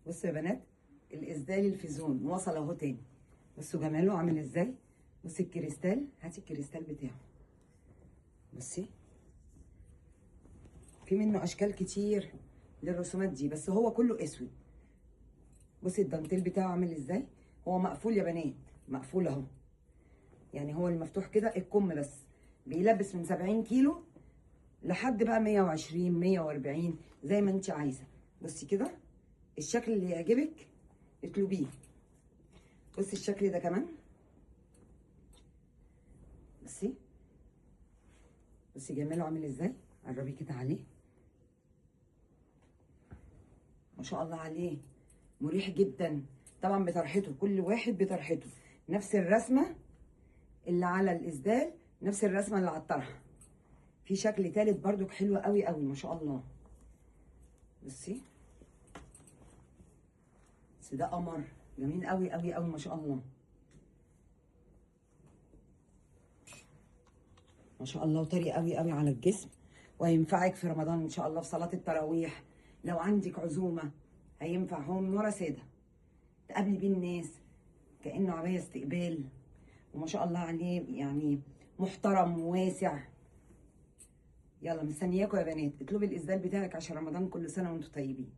بصوا يا بنات، الاسدال الفيزون وصل اهو تاني. بصوا جماله عامل ازاي. بصي الكريستال، هاتي الكريستال بتاعه. بصي في منه اشكال كتير للرسومات دي، بس هو كله اسود. بصي الدانتيل بتاعه عامل ازاي. هو مقفول يا بنات، مقفول اهو. يعني هو المفتوح كده الكم بس. بيلبس من 70 كيلو لحد بقى 120 140 زي ما انت عايزه. بصي كده الشكل اللي يعجبك اطلبيه. بصي الشكل ده كمان. بصي بصي جماله عامل ازاي. قربي كده عليه. ما شاء الله عليه، مريح جدا. طبعا بطرحته، كل واحد بطرحته. نفس الرسمه اللي على الاسدال، نفس الرسمه اللي على الطرحه. في شكل تالت برضك حلو قوي قوي ما شاء الله. بصي بس ده قمر جميل قوي قوي قوي ما شاء الله. ما شاء الله، وطري قوي قوي على الجسم، وهينفعك في رمضان ان شاء الله في صلاة التراويح. لو عندك عزومة هينفع. هو من ورا سادة تقابلي بيه الناس كأنه عباية استقبال. وما شاء الله عليه يعني محترم وواسع. يلا مستنياكم يا بنات، اطلبي الإسدال بتاعك عشان رمضان. كل سنة وانتم طيبين.